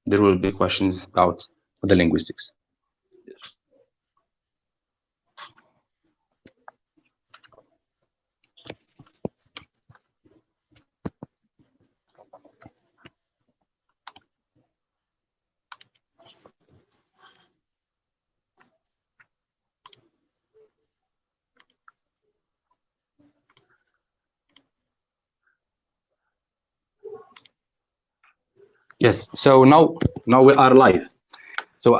there will be questions about the linguistics. Yes, so now we are live. So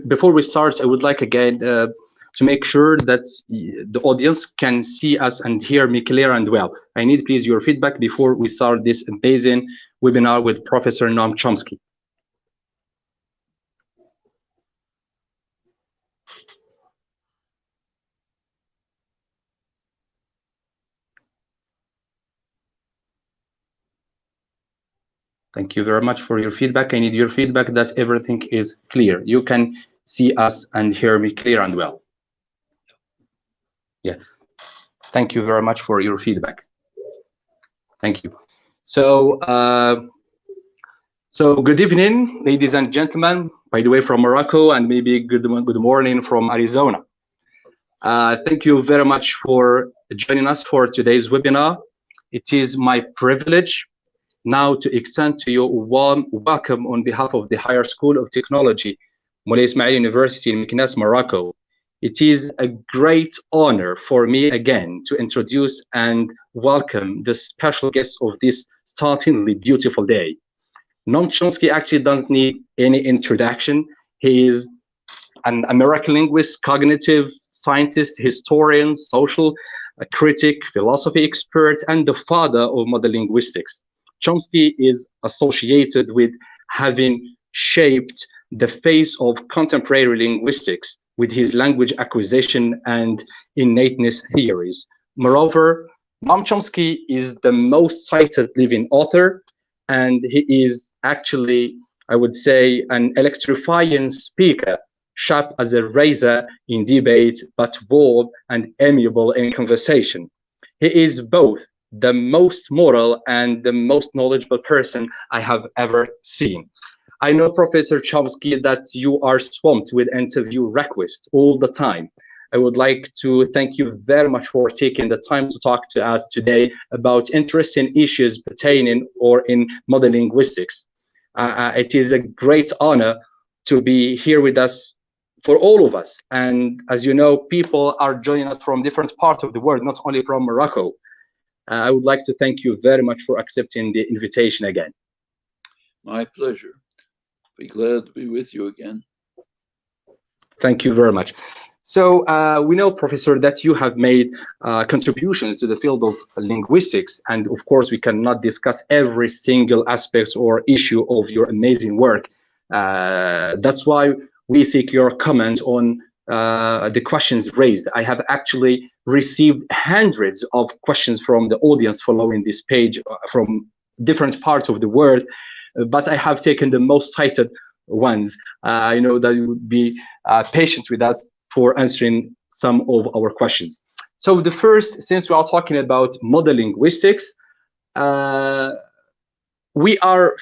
before we start, I would like again to make sure that the audience can see us and hear me clear and well. I need please your feedback before we start this amazing webinar with Professor Noam Chomsky. Thank you very much for your feedback. I need your feedback that everything is clear. You can see us and hear me clear and well. Yeah. Thank you very much for your feedback. Thank you. So, good evening, ladies and gentlemen, by the way, from Morocco, and maybe good morning from Arizona. Thank you very much for joining us for today's webinar. It is my privilege now to extend to you a warm welcome on behalf of the Higher School of Technology, Moulay Ismail University in Meknes, Morocco. It is a great honor for me again to introduce and welcome the special guest of this startlingly beautiful day. Noam Chomsky actually doesn't need any introduction. He is an American linguist, cognitive scientist, historian, social critic, philosophy expert, and the father of modern linguistics. Chomsky is associated with having shaped the face of contemporary linguistics with his language acquisition and innateness theories. Moreover, Noam Chomsky is the most cited living author, and he is actually, I would say, an electrifying speaker, sharp as a razor in debate, but bold and amiable in conversation. He is both the most moral and the most knowledgeable person I have ever seen. I know, Professor Chomsky, that you are swamped with interview requests all the time. I would like to thank you very much for taking the time to talk to us today about interesting issues pertaining or in modern linguistics. It is a great honor to be here with us for all of us. And as you know, people are joining us from different parts of the world, not only from Morocco. I would like to thank you very much for accepting the invitation again. My pleasure. Be glad to be with you again. Thank you very much. So we know, Professor, that you have made contributions to the field of linguistics. And of course, we cannot discuss every single aspect or issue of your amazing work. That's why we seek your comment on the questions raised. I have actually received hundreds of questions from the audience following this page from different parts of the world, but I have taken the most cited ones. I know that you would be patient with us for answering some of our questions. So the first, since we are talking about modern linguistics, we are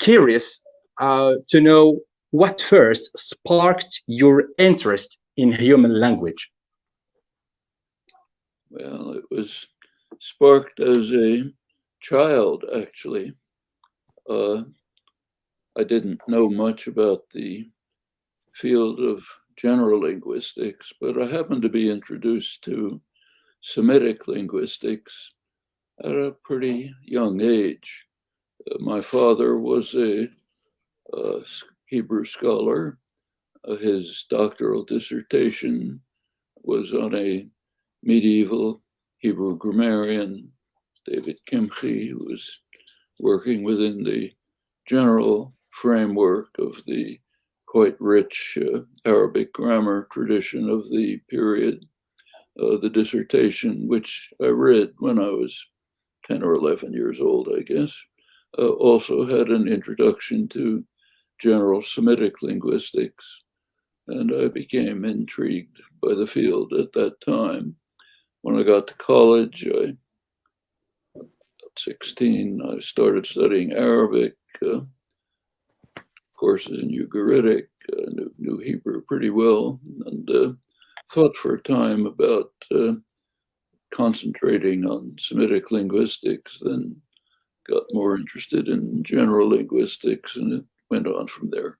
curious to know what first sparked your interest in human language. Well, it was sparked as a child, actually. I didn't know much about the field of general linguistics, but I happened to be introduced to Semitic linguistics at a pretty young age. My father was a Hebrew scholar. His doctoral dissertation was on a medieval Hebrew grammarian, David Kimchi, who was working within the general framework of the quite rich Arabic grammar tradition of the period. The dissertation, which I read when I was 10 or 11 years old, I guess, also had an introduction to general Semitic linguistics. And I became intrigued by the field at that time. When I got to college, at 16, I started studying Arabic. courses in Ugaritic, knew Hebrew pretty well, and thought for a time about concentrating on Semitic linguistics, then got more interested in general linguistics, and it went on from there.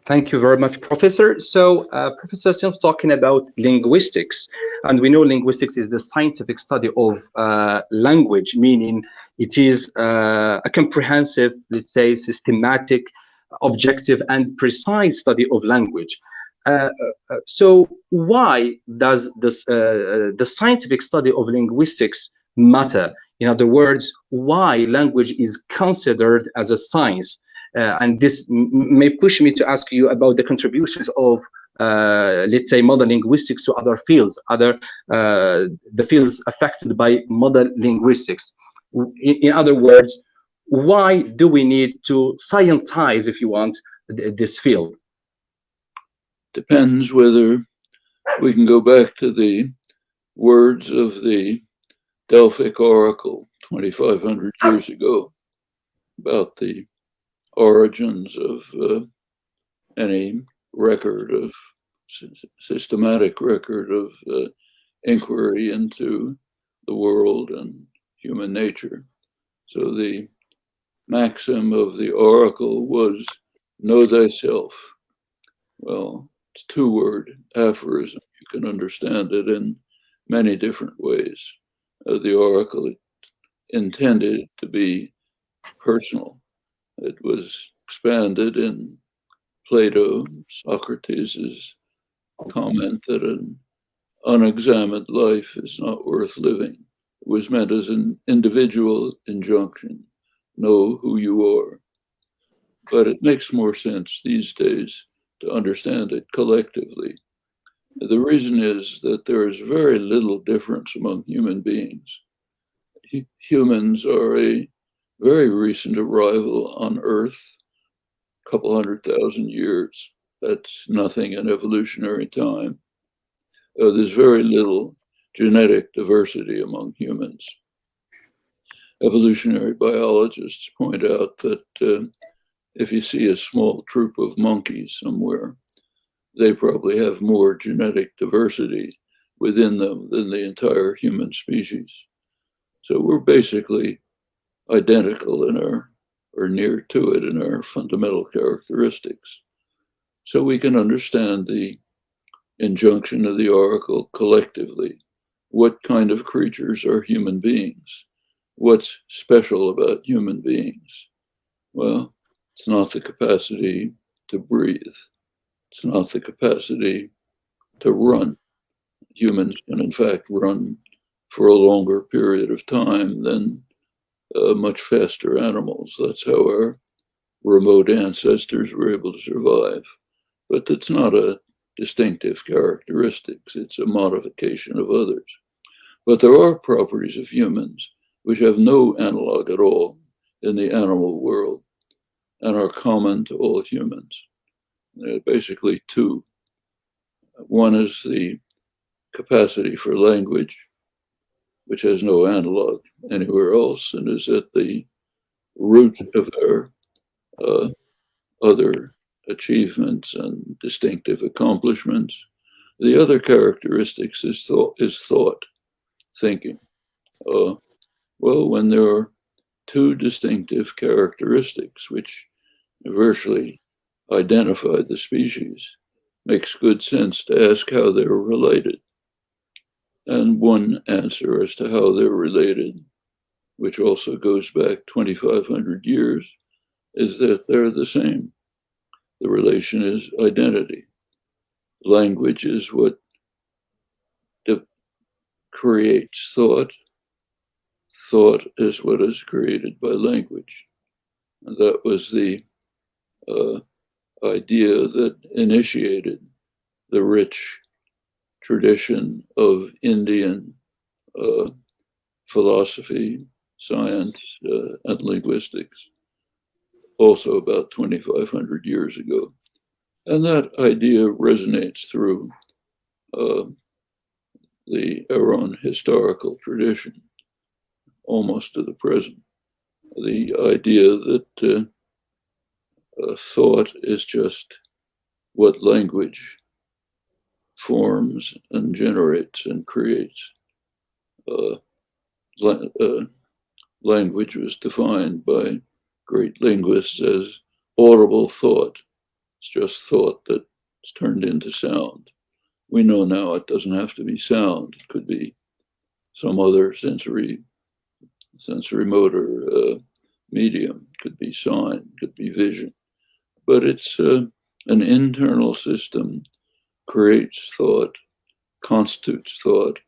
Thank you very much, Professor. So, Professor Sim's talking about linguistics, and we know linguistics is the scientific study of language, meaning it is a comprehensive, let's say, systematic, objective, and precise study of language. So, why does this, the scientific study of linguistics matter? In other words, why language is considered as a science? And this may push me to ask you about the contributions of, let's say, modern linguistics to other fields, the fields affected by modern linguistics. In other words, why do we need to scientize, if you want, this field? Depends whether we can go back to the words of the Delphic oracle 2,500 years ago about the origins of any record of systematic record of inquiry into the world and human nature. So the maxim of the oracle was, know thyself. Well, it's a two-word aphorism. You can understand it in many different ways. The oracle intended to be personal. It was expanded in Plato, Socrates' comment that an unexamined life is not worth living. It was meant as an individual injunction, know who you are. But it makes more sense these days to understand it collectively. The reason is that there is very little difference among human beings. Humans are a very recent arrival on Earth, a couple 100,000 years. That's nothing in evolutionary time. There's very little genetic diversity among humans. Evolutionary biologists point out that if you see a small troop of monkeys somewhere, they probably have more genetic diversity within them than the entire human species. So we're basically identical in our, or near to it in our fundamental characteristics. So we can understand the injunction of the oracle collectively. What kind of creatures are human beings? What's special about human beings? Well, it's not the capacity to breathe. It's not the capacity to run. Humans can, in fact, run for a longer period of time than much faster animals. That's how our remote ancestors were able to survive. But it's not a distinctive characteristic. It's a modification of others. But there are properties of humans which have no analog at all in the animal world and are common to all humans. Basically two. One is the capacity for language, which has no analog anywhere else and is at the root of our other achievements and distinctive accomplishments. The other characteristics is thought, thinking. Well, when there are two distinctive characteristics which virtually identify the species, makes good sense to ask how they're related. And one answer as to how they're related, which also goes back 2,500 years, is that they're the same. The relation is identity. Language is what creates thought. Thought is what is created by language. And that was the idea that initiated the rich tradition of Indian philosophy, science, and linguistics, also about 2,500 years ago. And that idea resonates through our own historical tradition, almost to the present. The idea that thought is just what language forms and generates and creates. Language was defined by great linguists as audible thought. It's just thought that's turned into sound. We know now it doesn't have to be sound. It could be some other sensory motor medium. It could be sign, it could be vision. But it's an internal system, creates thought, constitutes thought,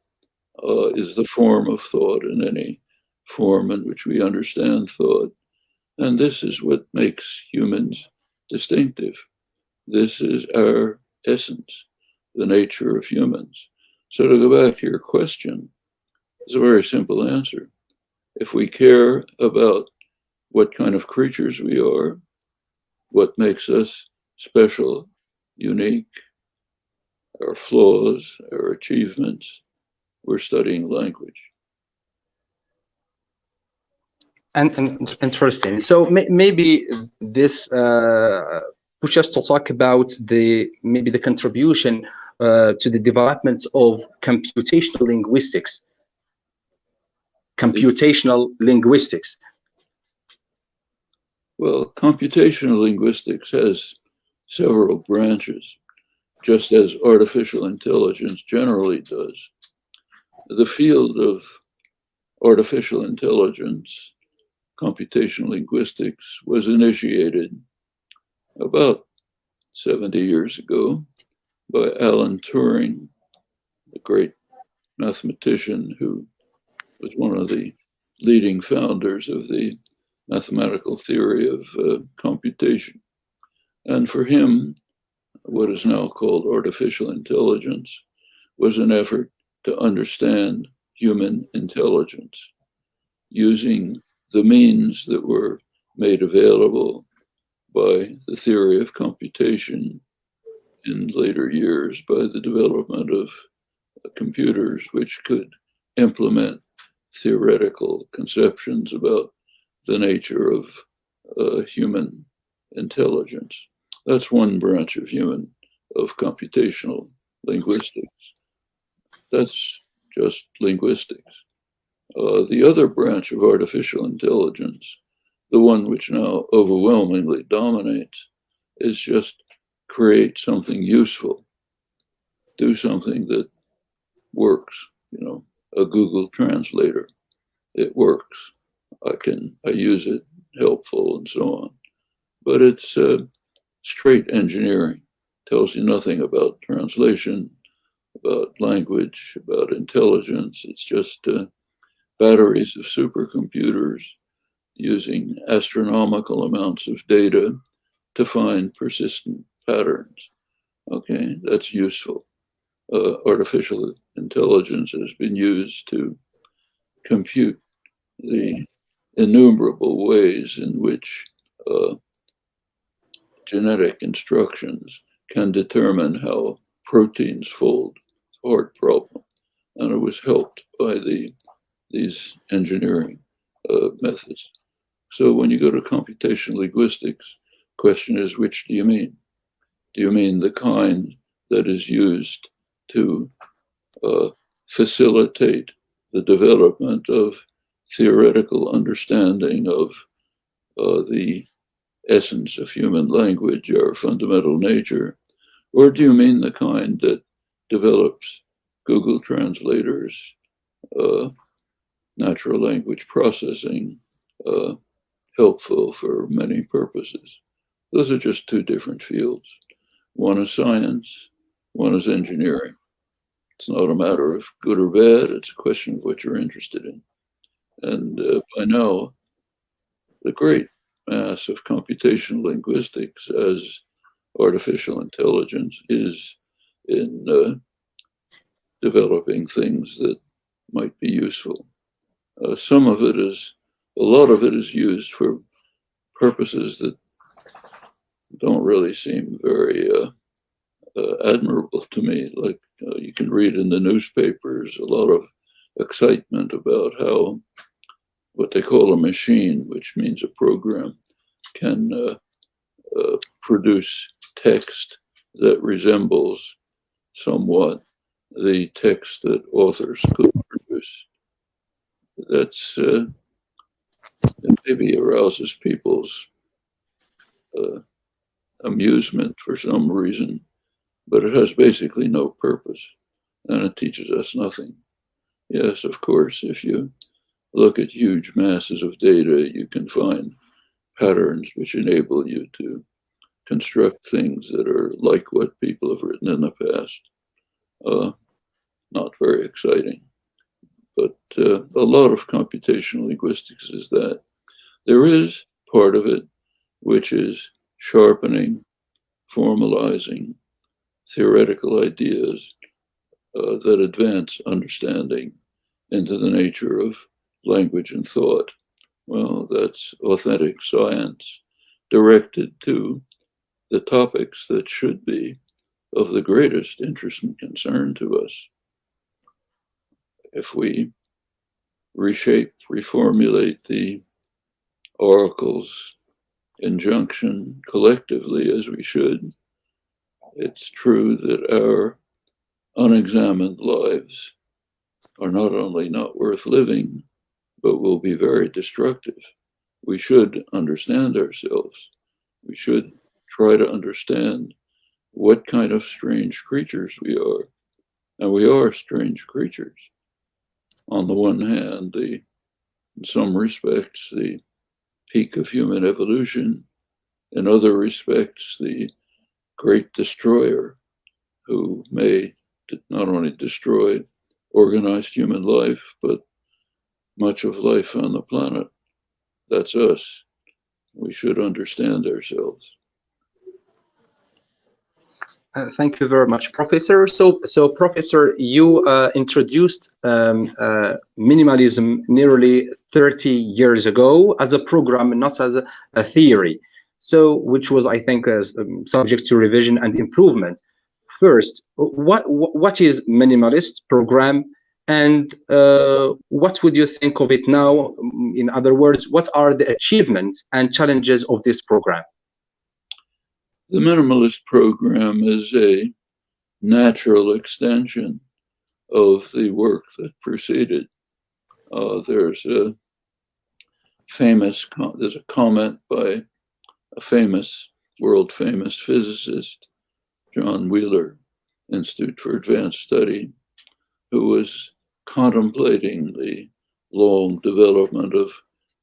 is the form of thought in any form in which we understand thought. And this is what makes humans distinctive. This is our essence, the nature of humans. So to go back to your question, it's a very simple answer. If we care about what kind of creatures we are, what makes us special, unique, our flaws, our achievements, we're studying language. And interesting. So maybe this push us to talk about maybe the contribution to the development of computational linguistics. Well, computational linguistics has several branches, just as artificial intelligence generally does. The field of artificial intelligence, computational linguistics, was initiated about 70 years ago by Alan Turing, the great mathematician who was one of the leading founders of the mathematical theory of computation. And for him, what is now called artificial intelligence was an effort to understand human intelligence using the means that were made available by the theory of computation in later years, by the development of computers which could implement theoretical conceptions about the nature of human intelligence. That's one branch of computational linguistics. That's just linguistics. The other branch of artificial intelligence, the one which now overwhelmingly dominates, is just create something useful, do something that works, a Google translator. It works. I use it, helpful and so on. But it's straight engineering. Tells you nothing about translation, about language, about intelligence. It's just batteries of supercomputers using astronomical amounts of data to find persistent patterns. Okay, that's useful. Artificial intelligence has been used to compute the innumerable ways in which genetic instructions can determine how proteins fold. It's a hard problem. And it was helped by these engineering methods. So when you go to computational linguistics, question is, which do you mean? Do you mean the kind that is used to facilitate the development of theoretical understanding of the essence of human language, our fundamental nature? Or do you mean the kind that develops Google translators, natural language processing, helpful for many purposes? Those are just two different fields. One is science, one is engineering. It's not a matter of good or bad, it's a question of what you're interested in. And by now, the great mass of computational linguistics as artificial intelligence is in developing things that might be useful. A lot of it is used for purposes that don't really seem very admirable to me. Like you can read in the newspapers a lot of excitement about how what they call a machine, which means a program, can produce text that resembles somewhat the text that authors could produce. That's it maybe arouses people's amusement for some reason, but it has basically no purpose, and it teaches us nothing. Yes, of course, if you look at huge masses of data, you can find patterns which enable you to construct things that are like what people have written in the past. Not very exciting. But a lot of computational linguistics is that. There is part of it which is sharpening, formalizing theoretical ideas that advance understanding into the nature of language and thought. Well, that's authentic science directed to the topics that should be of the greatest interest and concern to us. If we reshape, reformulate the oracle's injunction collectively as we should, it's true that our unexamined lives are not only not worth living, but will be very destructive. We should understand ourselves. We should try to understand what kind of strange creatures we are. And we are strange creatures. On the one hand, in some respects, the peak of human evolution. In other respects, the great destroyer who may not only destroy organized human life, but much of life on the planet. That's us. We should understand ourselves. Thank you very much, Professor. So Professor, you introduced minimalism nearly 30 years ago as a program, not as a theory. So, which was, I think, subject to revision and improvement. First, what is minimalist program, and what would you think of it now? In other words, what are the achievements and challenges of this program? The minimalist program is a natural extension of the work that preceded. There's a comment by a famous, world famous physicist, John Wheeler, Institute for Advanced Study, who was contemplating the long development of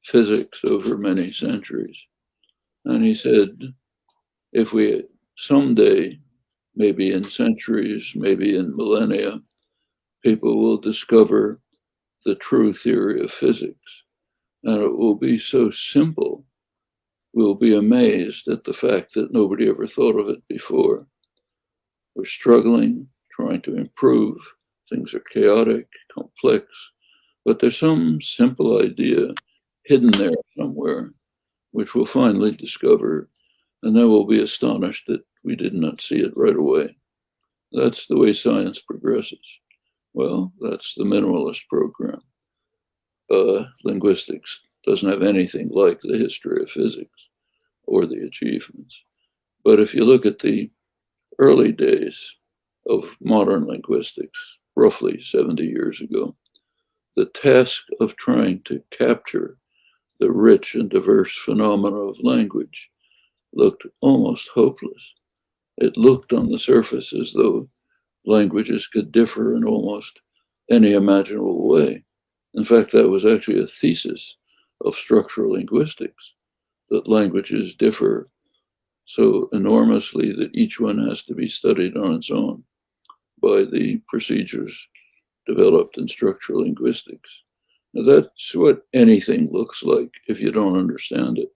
physics over many centuries. And he said, if we someday, maybe in centuries, maybe in millennia, people will discover the true theory of physics, and it will be so simple, we'll be amazed at the fact that nobody ever thought of it before. We're struggling, trying to improve. Things are chaotic, complex, but there's some simple idea hidden there somewhere, which we'll finally discover, and then we'll be astonished that we did not see it right away. That's the way science progresses. Well, that's the minimalist program. Linguistics doesn't have anything like the history of physics or the achievements. But if you look at the early days of modern linguistics, roughly 70 years ago, the task of trying to capture the rich and diverse phenomena of language looked almost hopeless. It looked on the surface as though languages could differ in almost any imaginable way. In fact, that was actually a thesis of structural linguistics, that languages differ so enormously that each one has to be studied on its own by the procedures developed in structural linguistics. Now, that's what anything looks like if you don't understand it.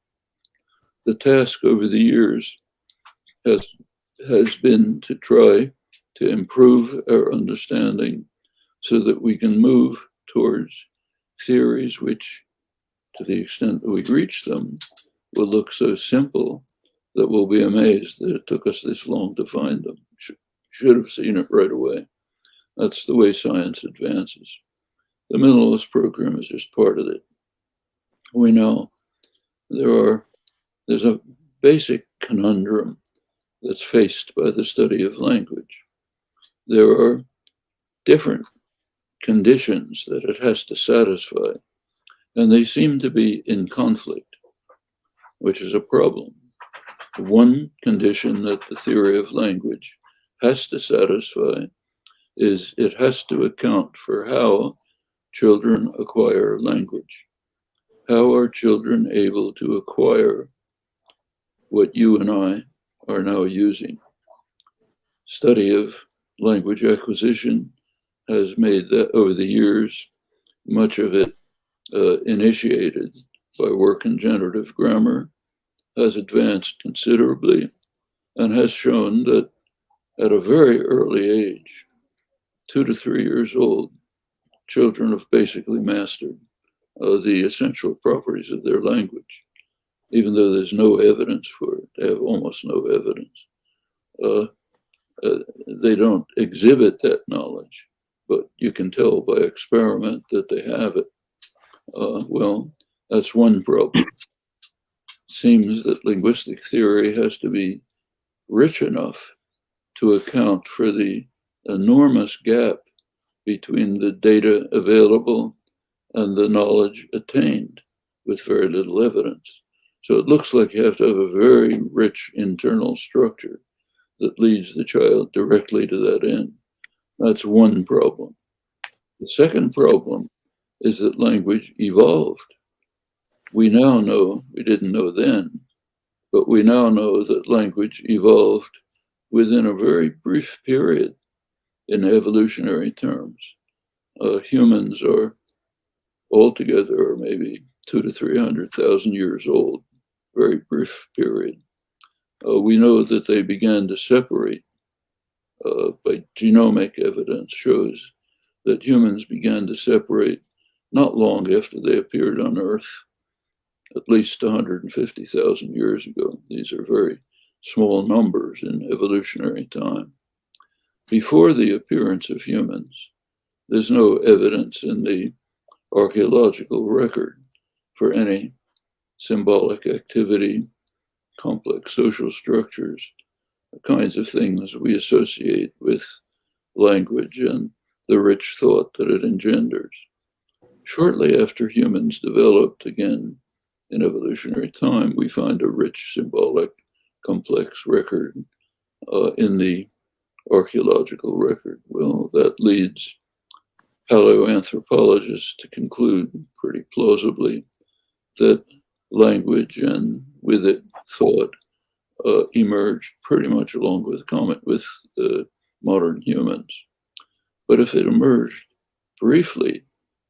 The task over the years has been to try to improve our understanding so that we can move towards theories which, to the extent that we reach them, will look so simple that we'll be amazed that it took us this long to find them. should have seen it right away. That's the way science advances. The Minimalist program is just part of it. We know there's a basic conundrum that's faced by the study of language. There are different conditions that it has to satisfy, and they seem to be in conflict, which is a problem. One condition that the theory of language has to satisfy is it has to account for how children acquire language. How are children able to acquire what you and I are now using? Study of language acquisition has made that over the years, much of it initiated by work in generative grammar, has advanced considerably and has shown that at a very early age, 2 to 3 years old, children have basically mastered the essential properties of their language, even though there's no evidence for it. They have almost no evidence. They don't exhibit that knowledge, but you can tell by experiment that they have it. Well, that's one problem. Seems that linguistic theory has to be rich enough to account for the enormous gap between the data available and the knowledge attained with very little evidence. So it looks like you have to have a very rich internal structure that leads the child directly to that end. That's one problem. The second problem is that language evolved. We now know, we didn't know then, but we now know that language evolved within a very brief period in evolutionary terms. Humans are altogether maybe 200,000 to 300,000 years old, very brief period. We know that they began to separate by genomic evidence shows that humans began to separate not long after they appeared on Earth, at least 150,000 years ago. These are very small numbers in evolutionary time. Before the appearance of humans, there's no evidence in the archaeological record for any symbolic activity, complex social structures, the kinds of things we associate with language and the rich thought that it engenders. Shortly after humans developed again in evolutionary time, we find a rich symbolic complex record in the archaeological record. Well, that leads paleoanthropologists to conclude pretty plausibly that language and with it thought emerged pretty much along with modern humans. But if it emerged briefly,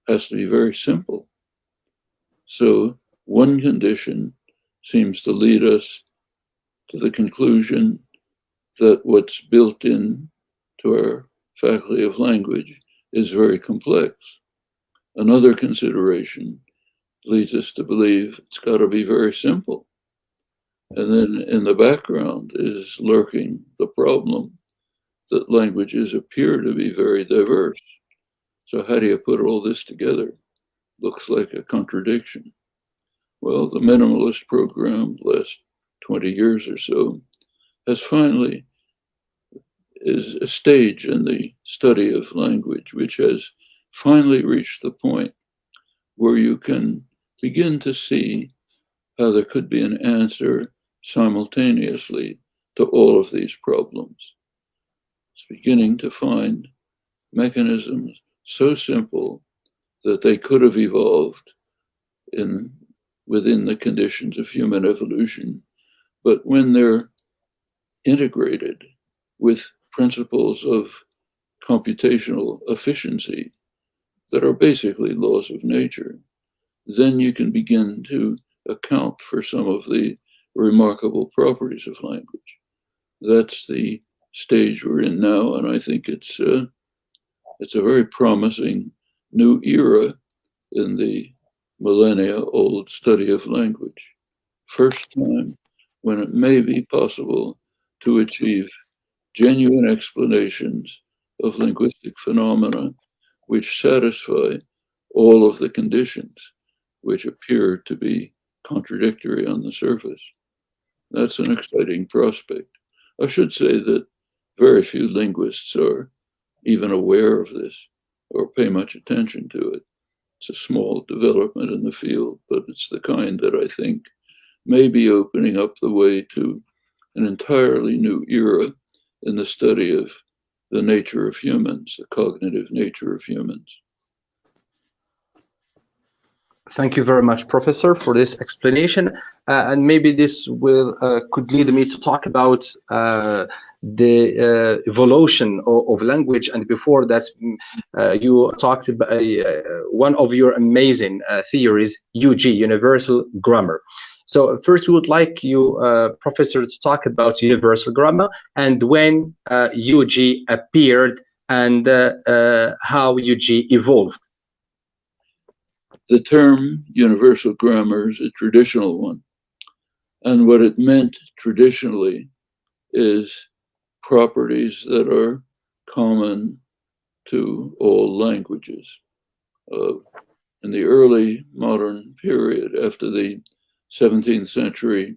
it has to be very simple. So one condition seems to lead us to the conclusion that what's built in to our faculty of language is very complex. Another consideration leads us to believe it's got to be very simple. And then in the background is lurking the problem that languages appear to be very diverse. So how do you put all this together? Looks like a contradiction. Well, the Minimalist program, last 20 years or so, has finally is a stage in the study of language, which has finally reached the point where you can begin to see how there could be an answer simultaneously to all of these problems. It's beginning to find mechanisms so simple that they could have evolved within the conditions of human evolution, but when they're integrated with principles of computational efficiency that are basically laws of nature, then you can begin to account for some of the remarkable properties of language. That's the stage we're in now, and I think it's a very promising new era in the millennia-old study of language. First time when it may be possible to achieve genuine explanations of linguistic phenomena which satisfy all of the conditions which appear to be contradictory on the surface. That's an exciting prospect. I should say that very few linguists are even aware of this or pay much attention to it. It's a small development in the field, but it's the kind that I think may be opening up the way to an entirely new era in the study of the nature of humans, the cognitive nature of humans. Thank you very much, Professor, for this explanation. And maybe this will could lead me to talk about the evolution of language. And before that, you talked about one of your amazing theories, UG, Universal Grammar. So first, we would like you, Professor, to talk about universal grammar and when UG appeared and how UG evolved. The term universal grammar is a traditional one. And what it meant traditionally is properties that are common to all languages. In the early modern period, after the 17th century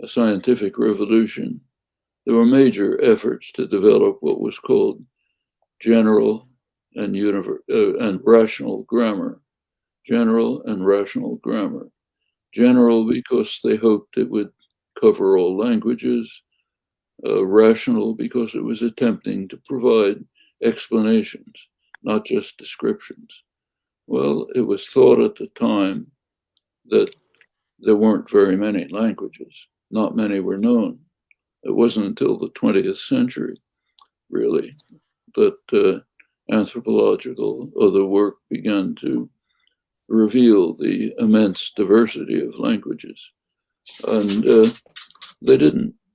scientific revolution, there were major efforts to develop what was called general and rational grammar. General and rational grammar. General because they hoped it would cover all languages. Rational because it was attempting to provide explanations, not just descriptions. Well, it was thought at the time that there weren't very many languages. Not many were known. It wasn't until the 20th century, really, that anthropological other work began to reveal the immense diversity of languages. And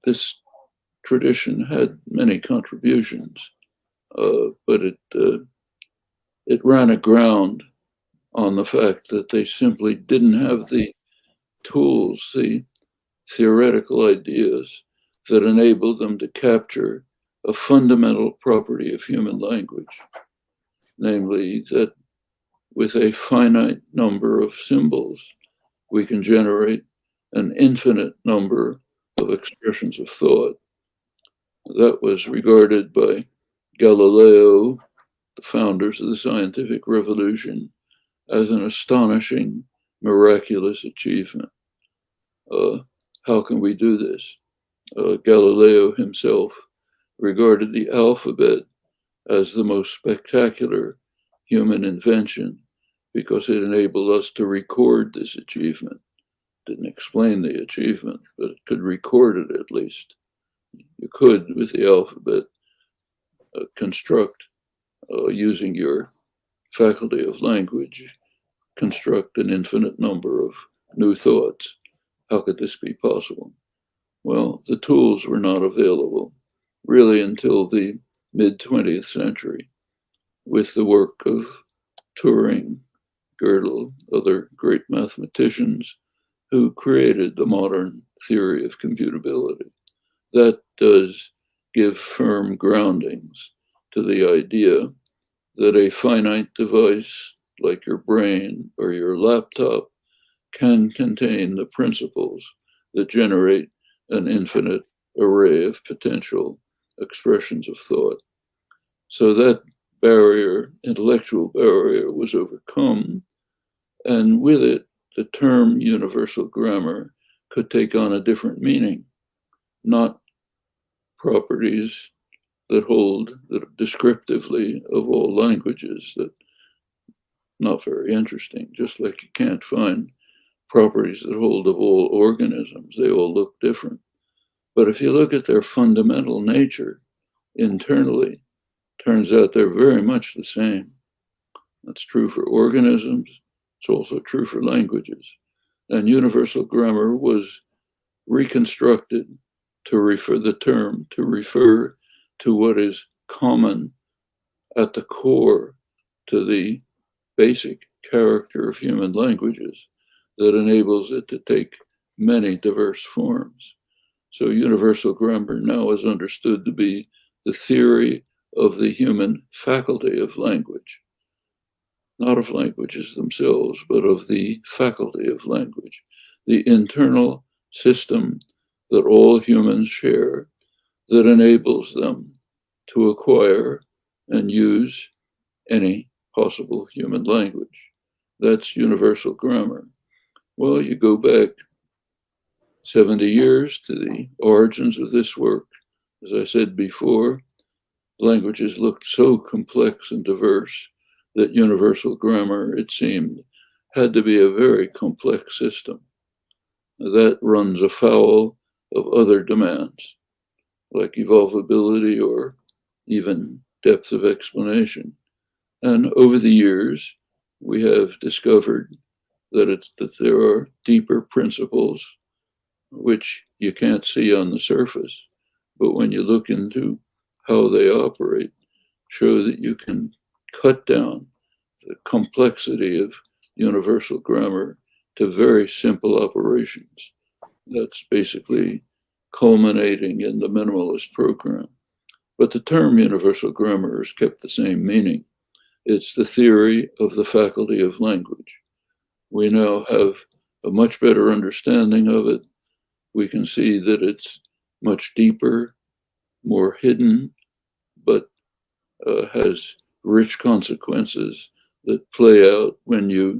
this tradition had many contributions, but it ran aground on the fact that they simply didn't have the tools, the theoretical ideas that enabled them to capture a fundamental property of human language, namely that with a finite number of symbols, we can generate an infinite number of expressions of thought. That was regarded by Galileo, the founders of the scientific revolution, as an astonishing, miraculous achievement. How can we do this? Galileo himself regarded the alphabet as the most spectacular human invention because it enabled us to record this achievement. Didn't explain the achievement, but it could record it at least. You could, with the alphabet, construct, using your faculty of language, construct an infinite number of new thoughts. How could this be possible? Well, the tools were not available really until the mid-20th century with the work of Turing, Gödel, other great mathematicians who created the modern theory of computability. That does give firm groundings to the idea that a finite device like your brain or your laptop can contain the principles that generate an infinite array of potential expressions of thought. So that barrier, intellectual barrier, was overcome, and with it, the term universal grammar could take on a different meaning, not properties that hold descriptively of all languages, that not very interesting, just like you can't find properties that hold of all organisms. They all look different. But if you look at their fundamental nature internally, turns out they're very much the same. That's true for organisms. It's also true for languages. And universal grammar was reconstructed to refer to what is common at the core to the basic character of human languages that enables it to take many diverse forms. So universal grammar now is understood to be the theory of the human faculty of language, not of languages themselves, but of the faculty of language, the internal system that all humans share that enables them to acquire and use any possible human language. That's universal grammar. Well, you go back 70 years to the origins of this work. As I said before, languages looked so complex and diverse that universal grammar, it seemed, had to be a very complex system that runs afoul of other demands, like evolvability or even depth of explanation. And over the years, we have discovered that there are deeper principles which you can't see on the surface, but when you look into how they operate, show that you can cut down the complexity of universal grammar to very simple operations. That's basically culminating in the minimalist program. But the term universal grammar has kept the same meaning. It's the theory of the faculty of language. We now have a much better understanding of it. We can see that it's much deeper, more hidden, but has rich consequences that play out when you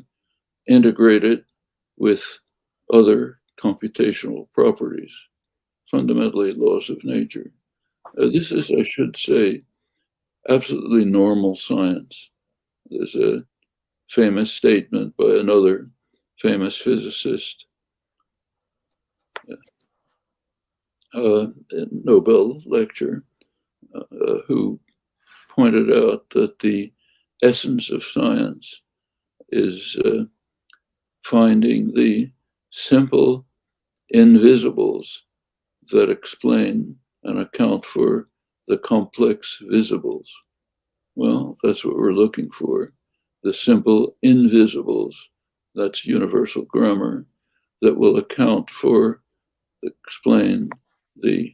integrate it with other computational properties, fundamentally laws of nature. This is, I should say, absolutely normal science. There's a famous statement by another famous physicist, Nobel lecture, who pointed out that the essence of science is finding the simple invisibles that explain and account for the complex visibles. Well, that's what we're looking for. The simple invisibles, that's universal grammar, that will account for, explain the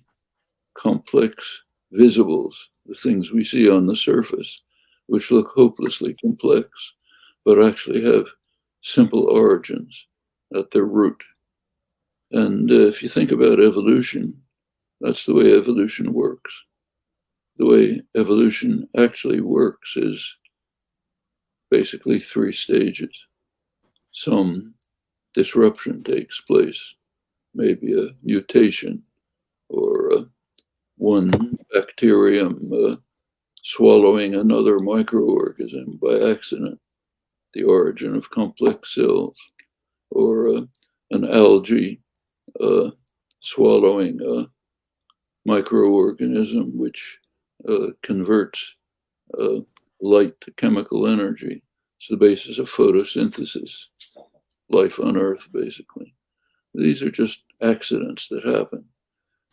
complex visibles, the things we see on the surface, which look hopelessly complex, but actually have simple origins at their root. And if you think about evolution, that's the way evolution works. The way evolution actually works is basically 3 stages. Some disruption takes place, maybe a mutation or one bacterium swallowing another microorganism by accident, the origin of complex cells, or an algae swallowing a microorganism which converts light to chemical energy. It's the basis of photosynthesis, life on Earth, basically. These are just accidents that happen.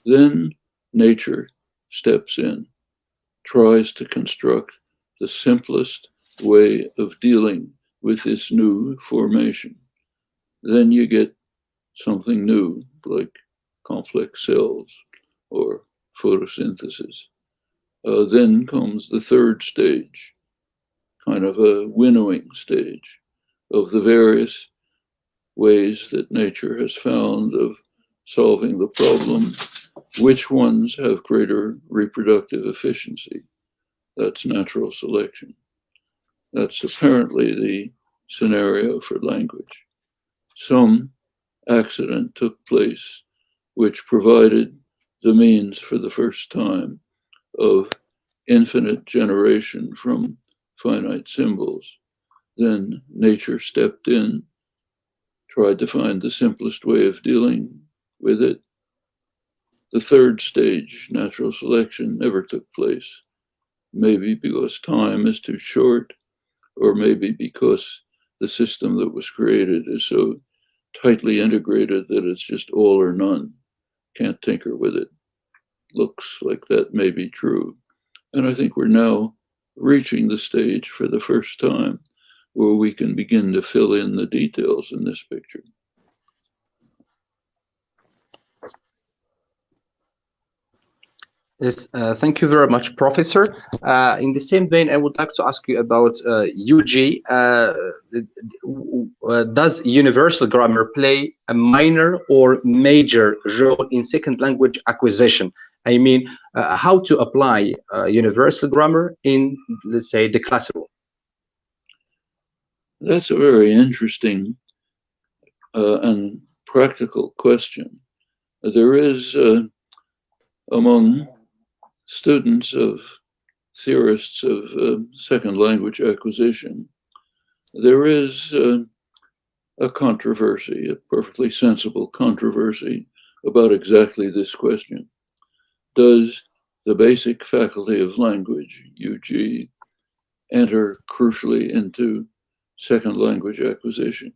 Then nature steps in, tries to construct the simplest way of dealing with this new formation. Then you get something new, like complex cells or photosynthesis. Then comes the 3rd stage, kind of a winnowing stage of the various ways that nature has found of solving the problem. Which ones have greater reproductive efficiency? That's natural selection. That's apparently the scenario for language. Some accident took place which provided the means for the first time of infinite generation from finite symbols. Then nature stepped in, tried to find the simplest way of dealing with it. The 3rd stage, natural selection, never took place. Maybe because time is too short, or maybe because the system that was created is so tightly integrated that it's just all or none. Can't tinker with it. Looks like that may be true. And I think we're now reaching the stage for the first time where we can begin to fill in the details in this picture. Yes, thank you very much, Professor. In the same vein, I would like to ask you about UG. Does universal grammar play a minor or major role in second language acquisition? I mean, how to apply universal grammar in, let's say, the classroom? That's a very interesting and practical question. There is, among students of theorists of second language acquisition, there is a controversy, a perfectly sensible controversy about exactly this question. Does the basic faculty of language, UG, enter crucially into second language acquisition?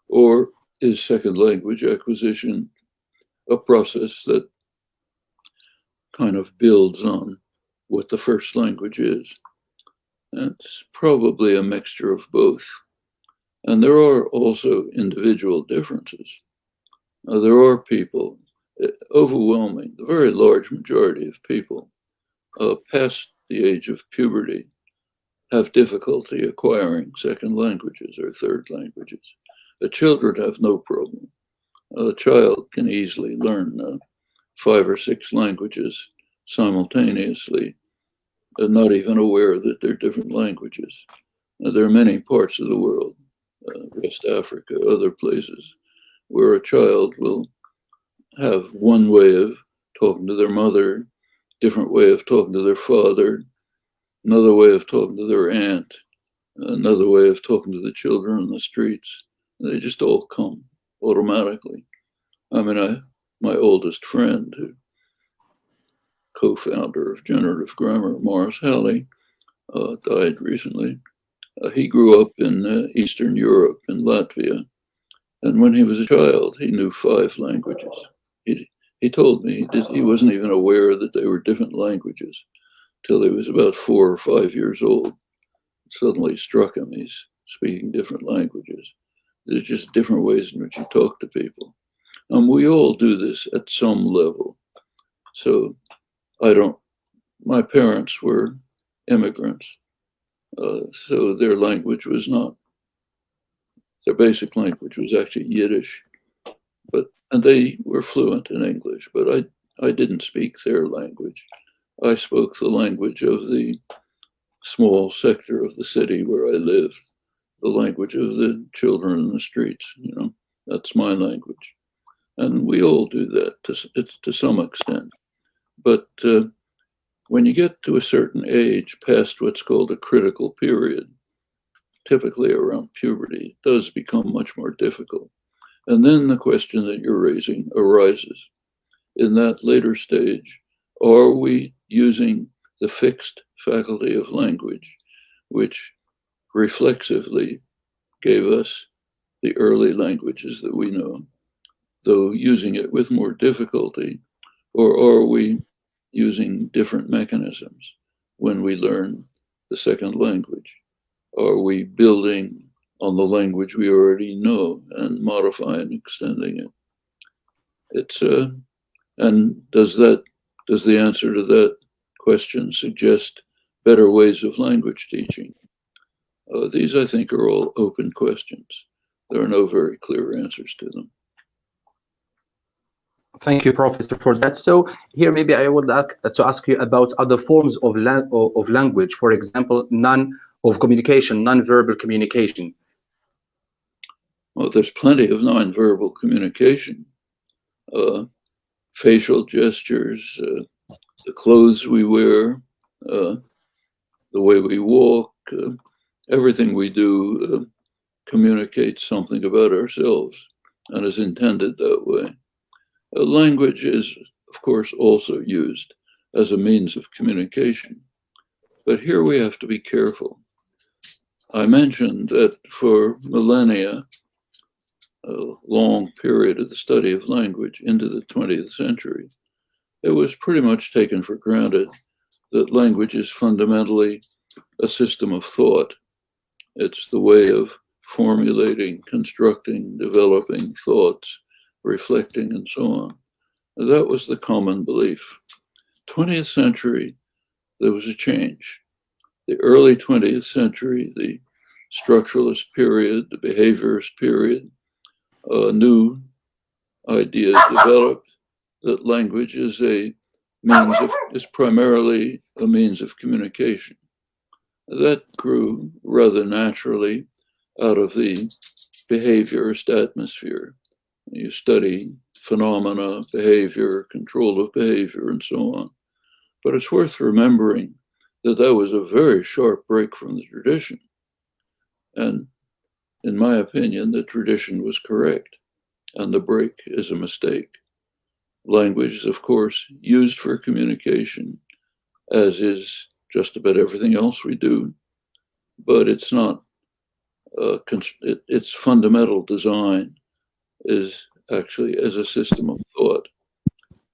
Or is second language acquisition a process that kind of builds on what the first language is? It's probably a mixture of both. And there are also individual differences. There are people, overwhelming, the very large majority of people past the age of puberty have difficulty acquiring second languages or third languages. The children have no problem. A child can easily learn 5 or 6 languages simultaneously, not even aware that they're different languages. There are many parts of the world, West Africa, other places, where a child will have one way of talking to their mother, different way of talking to their father, another way of talking to their aunt, another way of talking to the children on the streets. They just all come automatically. I mean, my oldest friend, who co-founder of generative grammar, Morris Halley, died recently. He grew up in Eastern Europe, in Latvia. And when he was a child, he knew 5 languages. He told me he wasn't even aware that they were different languages till he was about 4 or 5 years old. It suddenly struck him he's speaking different languages. There's just different ways in which you talk to people. We all do this at some level. So my parents were immigrants. So their language was not, their basic language was actually Yiddish, and they were fluent in English, but I didn't speak their language. I spoke the language of the small sector of the city where I lived, the language of the children in the streets, that's my language. And we all do that to some extent. But when you get to a certain age, past what's called a critical period, typically around puberty, it does become much more difficult. And then the question that you're raising arises. In that later stage, are we using the fixed faculty of language, which reflexively gave us the early languages that we know, though using it with more difficulty, or are we using different mechanisms when we learn the second language? Are we building on the language we already know and modifying and extending it? And does the answer to that question suggest better ways of language teaching? These, I think, are all open questions. There are no very clear answers to them. Thank you, Professor, for that. So here, maybe I would like to ask you about other forms of language, for example, non-verbal communication. Well, there's plenty of non-verbal communication. Facial gestures, the clothes we wear, the way we walk, everything we do communicates something about ourselves and is intended that way. Language is, of course, also used as a means of communication. But here we have to be careful. I mentioned that for millennia, a long period of the study of language into the 20th century, it was pretty much taken for granted that language is fundamentally a system of thought. It's the way of formulating, constructing, developing thoughts, reflecting, and so on. That was the common belief. 20th century, there was a change. The early 20th century, the structuralist period, the behaviorist period, a new idea developed that language is primarily a means of communication. That grew rather naturally out of the behaviorist atmosphere. You study phenomena, behavior, control of behavior, and so on. But it's worth remembering that that was a very sharp break from the tradition. And in my opinion, the tradition was correct, and the break is a mistake. Language is, of course, used for communication, as is just about everything else we do, but it's not, its fundamental design is actually as a system of thought.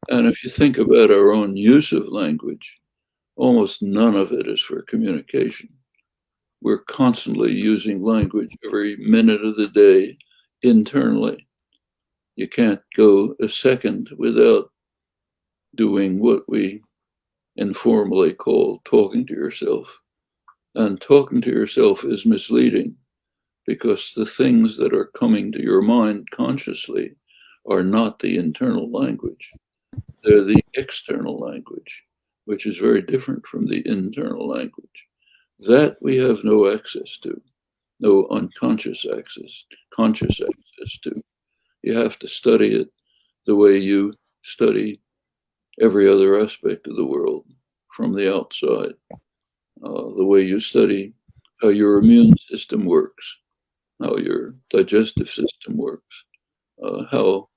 And if you think about our own use of language, almost none of it is for communication. We're constantly using language every minute of the day internally. You can't go a second without doing what we informally call talking to yourself. And talking to yourself is misleading because the things that are coming to your mind consciously are not the internal language. They're the external language, which is very different from the internal language. That we have no access to, no unconscious access, conscious access to. You have to study it the way you study every other aspect of the world from the outside, the way you study how your immune system works, how your digestive system works, how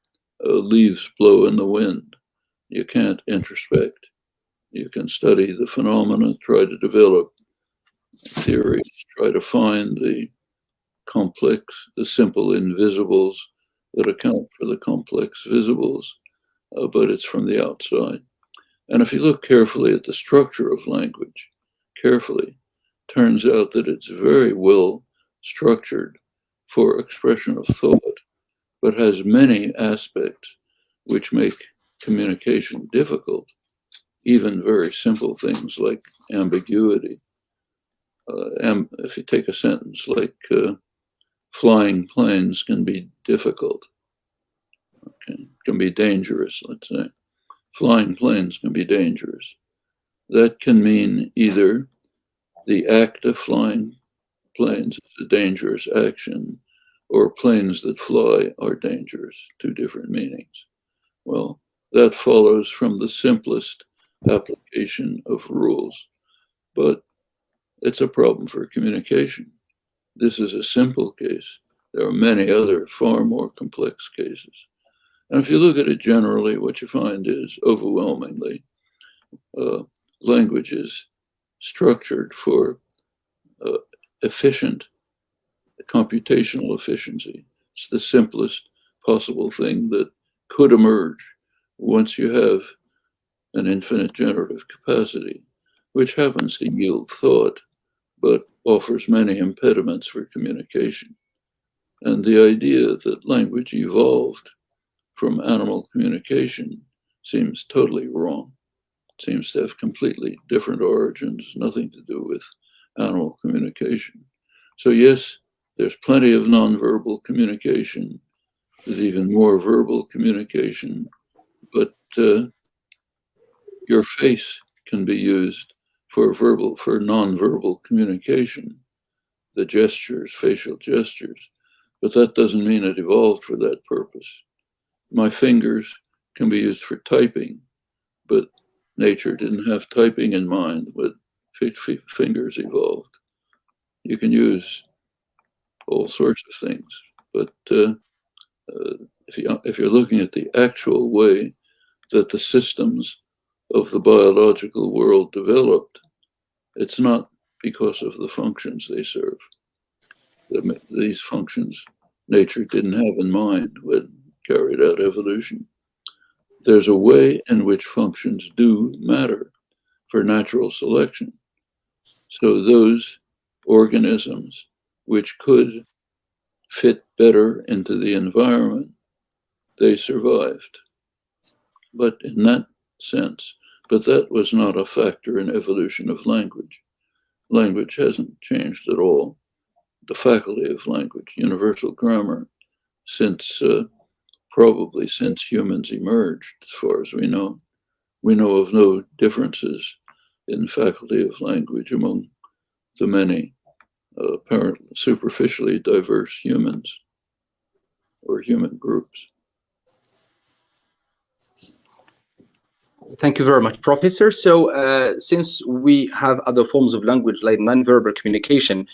leaves blow in the wind. You can't introspect. You can study the phenomena, try to develop theories, try to find the complex, the simple invisibles that account for the complex visibles, but it's from the outside. And if you look carefully at the structure of language, turns out that it's very well structured for expression of thought, but has many aspects which make communication difficult, even very simple things like ambiguity. If you take a sentence like flying planes can be difficult, can be dangerous, let's say. Flying planes can be dangerous. That can mean either the act of flying planes is a dangerous action, or planes that fly are dangerous, two different meanings. Well, that follows from the simplest application of rules, but it's a problem for communication. This is a simple case. There are many other far more complex cases. And if you look at it generally, what you find is overwhelmingly language is structured for efficient computational efficiency. It's the simplest possible thing that could emerge once you have an infinite generative capacity, which happens to yield thought, but offers many impediments for communication. And the idea that language evolved from animal communication seems totally wrong. It seems to have completely different origins, nothing to do with animal communication. So yes, there's plenty of nonverbal communication. There's even more verbal communication, but your face can be used for nonverbal communication, the gestures, facial gestures, but that doesn't mean it evolved for that purpose. My fingers can be used for typing, but nature didn't have typing in mind when fingers evolved. You can use all sorts of things, but if you're looking at the actual way that the systems of the biological world developed, it's not because of the functions they serve. These functions nature didn't have in mind when carried out evolution. There's a way in which functions do matter for natural selection. So those organisms which could fit better into the environment, they survived. But in that sense, but that was not a factor in evolution of language. Language hasn't changed at all. The faculty of language, universal grammar, probably since humans emerged, as far as we know of no differences in faculty of language among the many apparently superficially diverse humans or human groups. Thank you very much, Professor. So since we have other forms of language like nonverbal communication,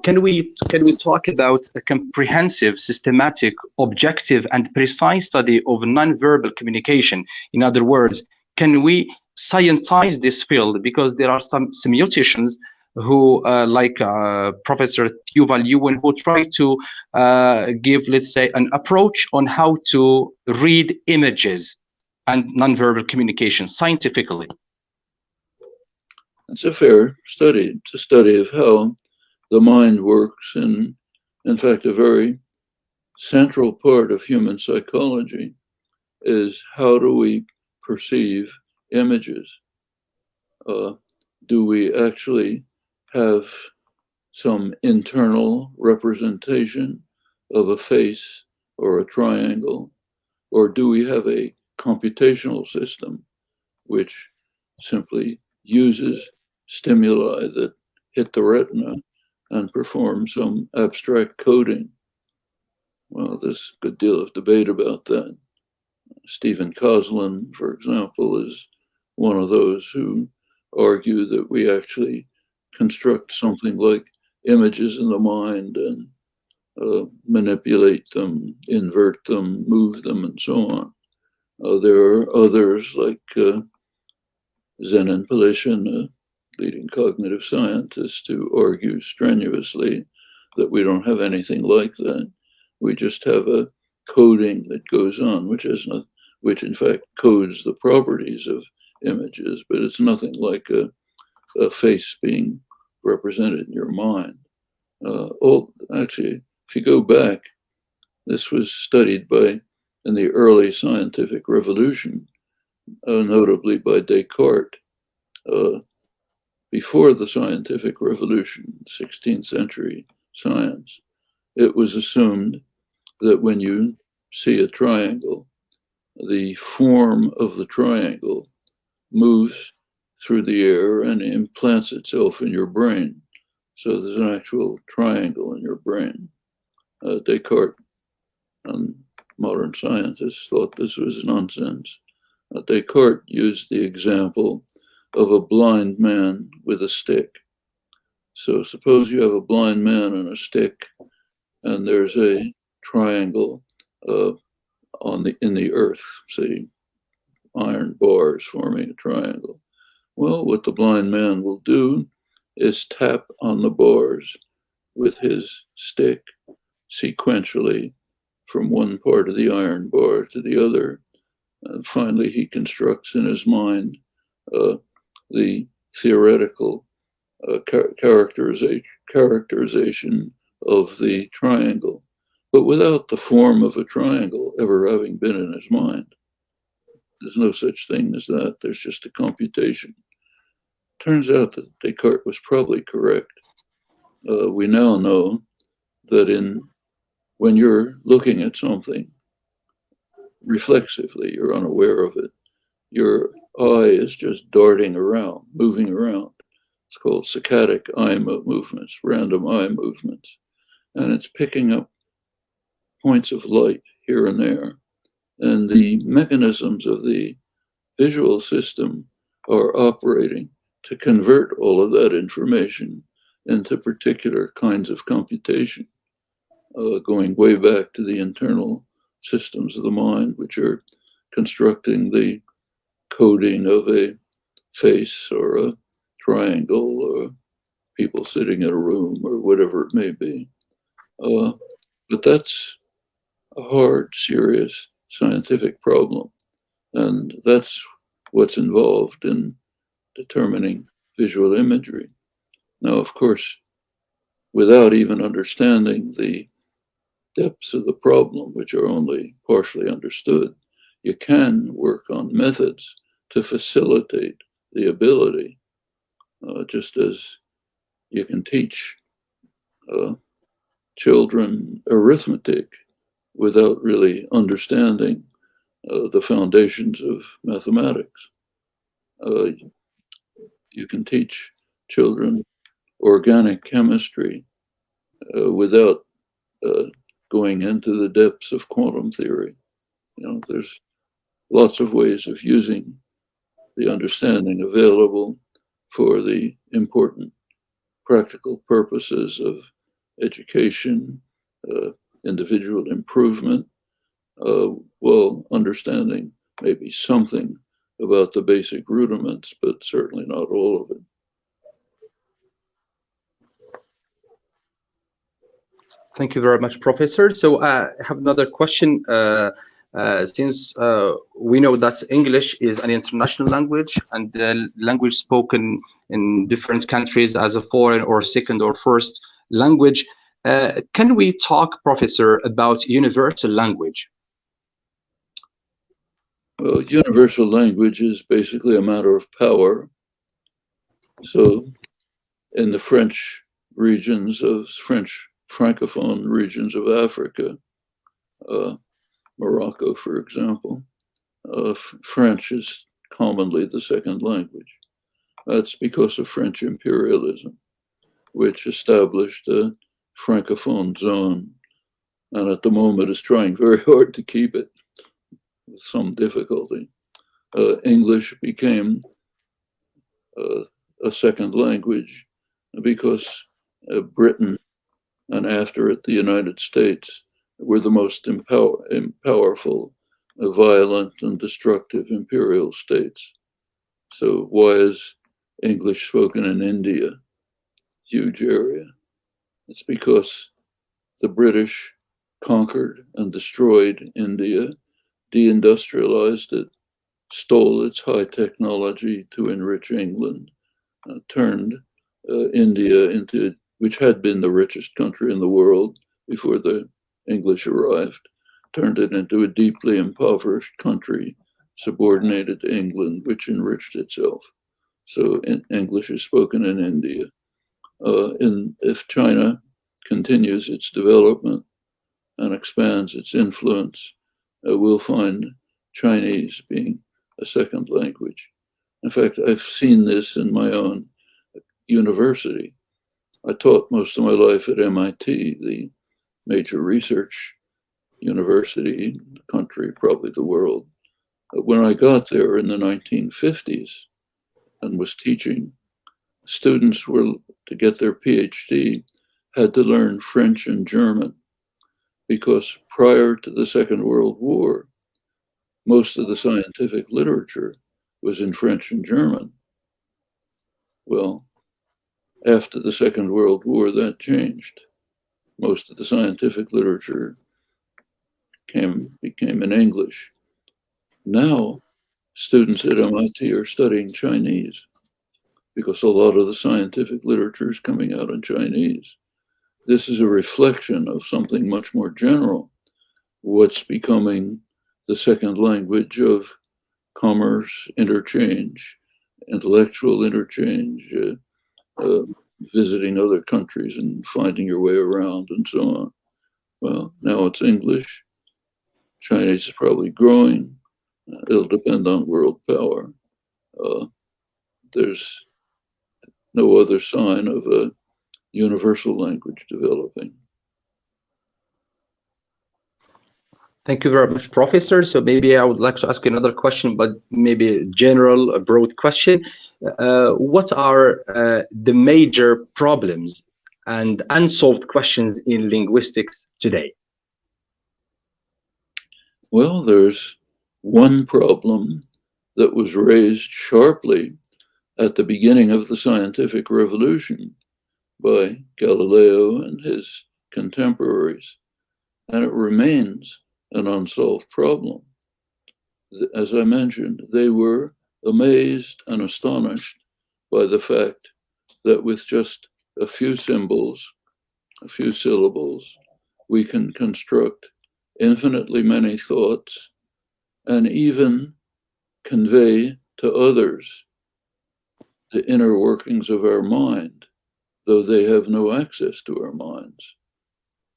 can we talk about a comprehensive, systematic, objective, and precise study of nonverbal communication? In other words, can we scientize this field? Because there are some semioticians who, like Professor Yuval Lewin, who try to give, let's say, an approach on how to read images and nonverbal communication scientifically. It's a fair study. It's a study of how the mind works, and in fact, a very central part of human psychology is how do we perceive images? Do we actually have some internal representation of a face or a triangle, or do we have a computational system which simply uses stimuli that hit the retina and perform some abstract coding? Well, there's a good deal of debate about that. Stephen Koslin, for example, is one of those who argue that we actually construct something like images in the mind and manipulate them, invert them, move them, and so on. There are others like Zenon Palishin, a leading cognitive scientist, who argue strenuously that we don't have anything like that. We just have a coding that goes on, which in fact codes the properties of images, but it's nothing like a face being represented in your mind. Actually, if you go back, this was studied in the early scientific revolution, notably by Descartes. Before the scientific revolution, 16th century science, it was assumed that when you see a triangle, the form of the triangle moves through the air and implants itself in your brain. So there's an actual triangle in your brain. Descartes and modern scientists thought this was nonsense. Descartes used the example of a blind man with a stick. So suppose you have a blind man and a stick, and there's a triangle in the earth, say iron bars forming a triangle. Well, what the blind man will do is tap on the bars with his stick sequentially from one part of the iron bar to the other. And finally, he constructs in his mind the theoretical characterization of the triangle, but without the form of a triangle ever having been in his mind. There's no such thing as that. There's just a computation. Turns out that Descartes was probably correct. We now know that when you're looking at something reflexively, you're unaware of it, your eye is just darting around, moving around. It's called saccadic eye movements, random eye movements. And it's picking up points of light here and there. And the mechanisms of the visual system are operating to convert all of that information into particular kinds of computation, going way back to the internal systems of the mind, which are constructing the coding of a face or a triangle or people sitting in a room or whatever it may be. But that's a hard, serious scientific problem. And that's what's involved in determining visual imagery. Now, of course, without even understanding the depths of the problem, which are only partially understood, you can work on methods to facilitate the ability, just as you can teach children arithmetic without really understanding the foundations of mathematics. You can teach children organic chemistry without going into the depths of quantum theory. There's lots of ways of using the understanding available for the important practical purposes of education, individual improvement, while understanding maybe something about the basic rudiments, but certainly not all of it. Thank you very much, Professor. So I have another question. Since we know that English is an international language and the language spoken in different countries as a foreign or second or first language, can we talk, Professor, about universal language? Well, universal language is basically a matter of power. So in the French regions of French Francophone regions of Africa, Morocco, for example, French is commonly the second language. That's because of French imperialism, which established a Francophone zone, and at the moment is trying very hard to keep it with some difficulty. English became a second language because Britain and after it the United States were the most powerful, violent and destructive imperial states. So why is English spoken in India? Huge area. It's because the British conquered and destroyed India, deindustrialized it, stole its high technology to enrich England, turned India into, which had been the richest country in the world before the English arrived, turned it into a deeply impoverished country subordinated to England, which enriched itself. So English is spoken in India. If China continues its development and expands its influence, we'll find Chinese being a second language. In fact, I've seen this in my own university. I taught most of my life at MIT, the major research university in the country, probably the world. When I got there in the 1950s and was teaching, students were, to get their PhD, had to learn French and German because prior to the Second World War, most of the scientific literature was in French and German. Well, after the Second World War, that changed. Most of the scientific literature became in English. Now, students at MIT are studying Chinese because a lot of the scientific literature is coming out in Chinese. This is a reflection of something much more general, what's becoming the second language of commerce, interchange, intellectual interchange, visiting other countries and finding your way around and so on. Well, now it's English. Chinese is probably growing. It'll depend on world power. There's no other sign of a universal language developing. Thank you very much, Professor. So maybe I would like to ask another question, but maybe a general, a broad question. What are the major problems and unsolved questions in linguistics today? Well, there's one problem that was raised sharply at the beginning of the scientific revolution by Galileo and his contemporaries, and it remains an unsolved problem. As I mentioned, they were amazed and astonished by the fact that with just a few symbols, a few syllables, we can construct infinitely many thoughts and even convey to others the inner workings of our mind, though they have no access to our minds.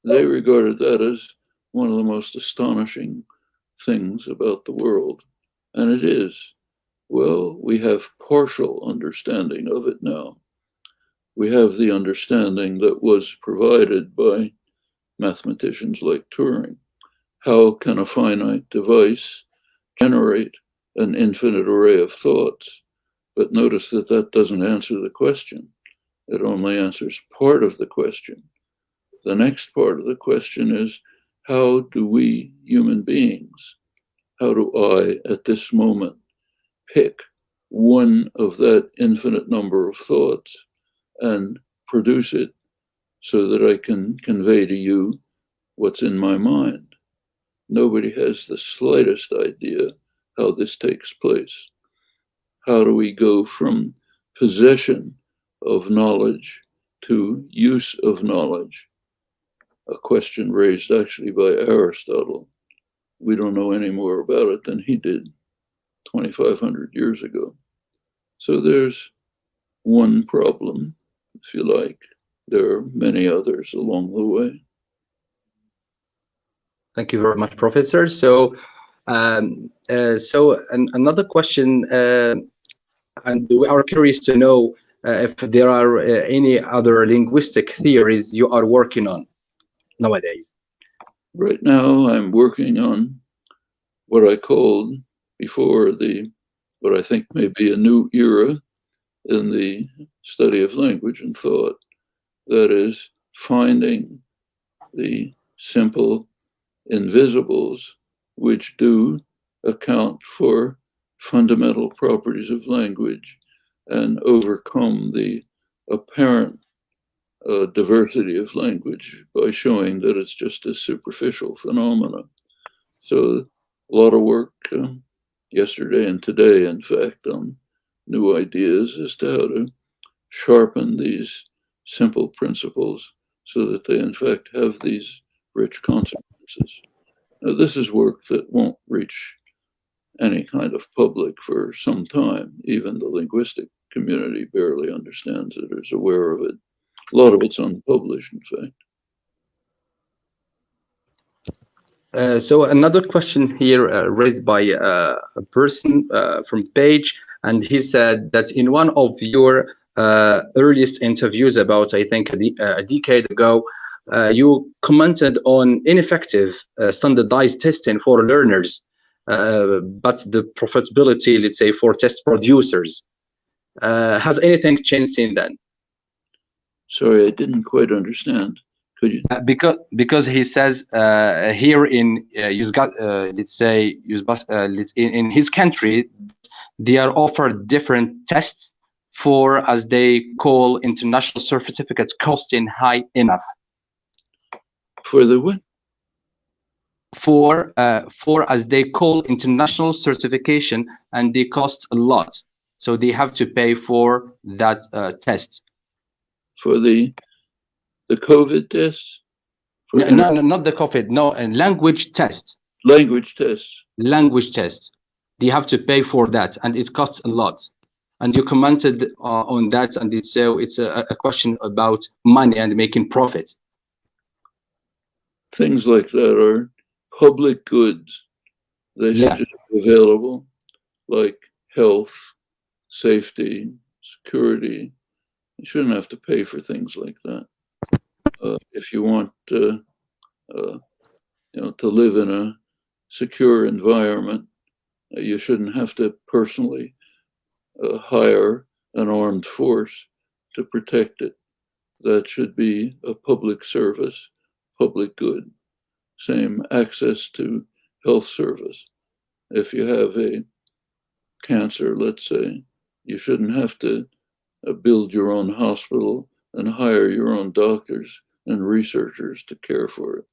They regarded that as one of the most astonishing things about the world, and it is. Well, we have partial understanding of it now. We have the understanding that was provided by mathematicians like Turing. How can a finite device generate an infinite array of thoughts? But notice that that doesn't answer the question. It only answers part of the question. The next part of the question is, how do we human beings, how do I at this moment pick one of that infinite number of thoughts and produce it so that I can convey to you what's in my mind? Nobody has the slightest idea how this takes place. How do we go from possession of knowledge to use of knowledge? A question raised actually by Aristotle. We don't know any more about it than he did 2,500 years ago. So there's one problem, if you like. There are many others along the way. Thank you very much, Professor. Another question, and we are curious to know if there are any other linguistic theories you are working on nowadays. Right now, I'm working on what I called before what I think may be a new era in the study of language and thought. That is, finding the simple invisibles which do account for fundamental properties of language and overcome the apparent diversity of language by showing that it's just a superficial phenomena. So a lot of work yesterday and today, in fact, on new ideas as to how to sharpen these simple principles so that they, in fact, have these rich consequences. Now, this is work that won't reach any kind of public for some time. Even the linguistic community barely understands it or is aware of it. A lot of it's unpublished, in fact. So another question here raised by a person from the page, and he said that in one of your earliest interviews about, I think, a decade ago, you commented on ineffective standardized testing for learners, but the profitability, let's say, for test producers. Has anything changed since then? Sorry, I didn't quite understand. Could you? Because he says here in let's say in his country, they are offered different tests for, as they call, international certificates costing high enough. For the what? For as they call international certification, and they cost a lot, so they have to pay for that test. For the COVID tests? No, not the COVID. No, a language test. Language tests. Language test. They have to pay for that, and it costs a lot. And you commented on that, and it's a question about money and making profit. Things like that are public goods. They should just be available, like health, safety, security. You shouldn't have to pay for things like that. If you want to live in a secure environment, you shouldn't have to personally hire an armed force to protect it. That should be a public service, public good. Same access to health service. If you have a cancer, let's say, you shouldn't have to build your own hospital and hire your own doctors and researchers to care for it.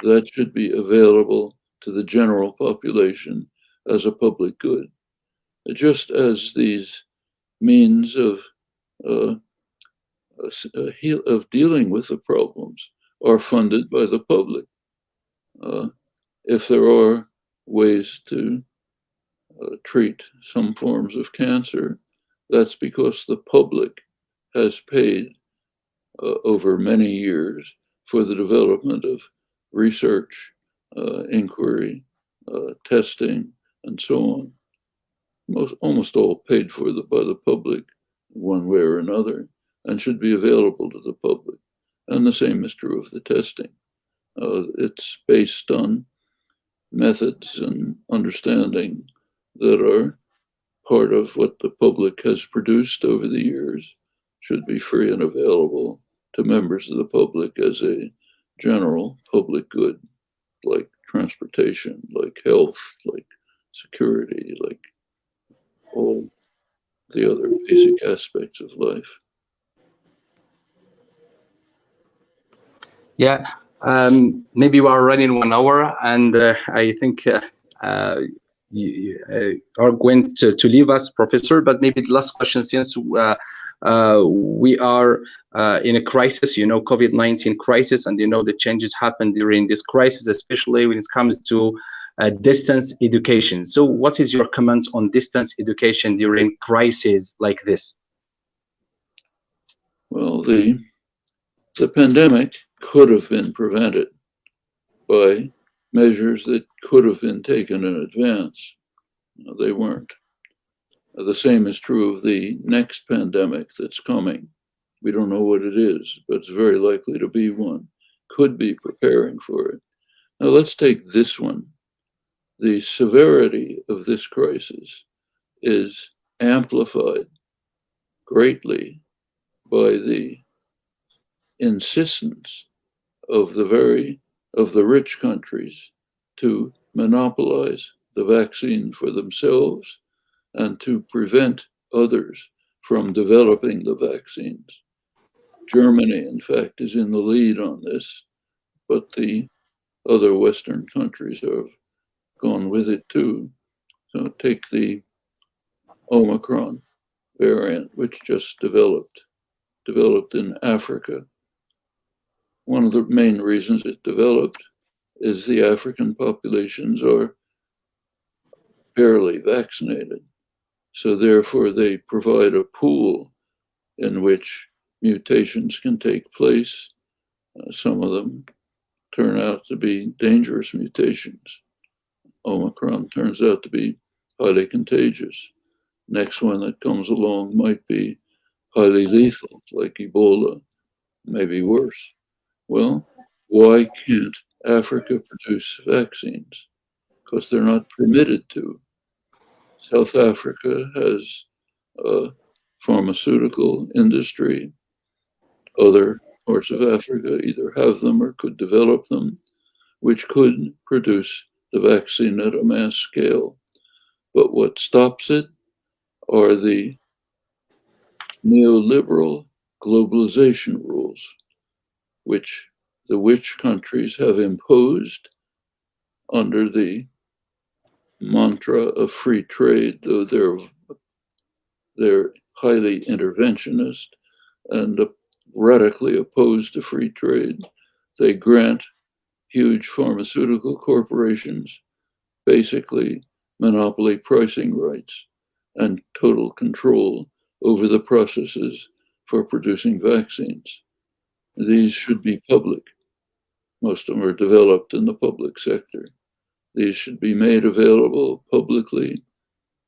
That should be available to the general population as a public good. Just as these means of dealing with the problems are funded by the public. If there are ways to treat some forms of cancer, that's because the public has paid over many years for the development of research, inquiry, testing, and so on. Almost all paid for by the public one way or another, and should be available to the public. And the same is true of the testing. It's based on methods and understanding that are part of what the public has produced over the years, should be free and available to members of the public as a general public good, like transportation, like health, like security, like all the other basic aspects of life. Yeah, maybe we are running 1 hour, and I think you are going to leave us, Professor, but maybe the last question, since we are in a crisis, COVID-19 crisis, and the changes happen during this crisis, especially when it comes to distance education. So what is your comment on distance education during crises like this? Well, the pandemic could have been prevented by measures that could have been taken in advance. They weren't. The same is true of the next pandemic that's coming. We don't know what it is, but it's very likely to be one. Could be preparing for it. Now let's take this one. The severity of this crisis is amplified greatly by the insistence of the rich countries to monopolize the vaccine for themselves and to prevent others from developing the vaccines. Germany, in fact, is in the lead on this, but the other Western countries have gone with it too. So take the Omicron variant, which just developed in Africa. One of the main reasons it developed is the African populations are barely vaccinated. So therefore they provide a pool in which mutations can take place. Some of them turn out to be dangerous mutations. Omicron turns out to be highly contagious. Next one that comes along might be highly lethal, like Ebola, maybe worse. Well, why can't Africa produce vaccines? Because they're not permitted to. South Africa has a pharmaceutical industry. Other parts of Africa either have them or could develop them, which could produce the vaccine at a mass scale. But what stops it are the neoliberal globalization rules, which the rich countries have imposed under the mantra of free trade, though they're highly interventionist and radically opposed to free trade. They grant huge pharmaceutical corporations basically monopoly pricing rights and total control over the processes for producing vaccines. These should be public. Most of them are developed in the public sector. These should be made available publicly.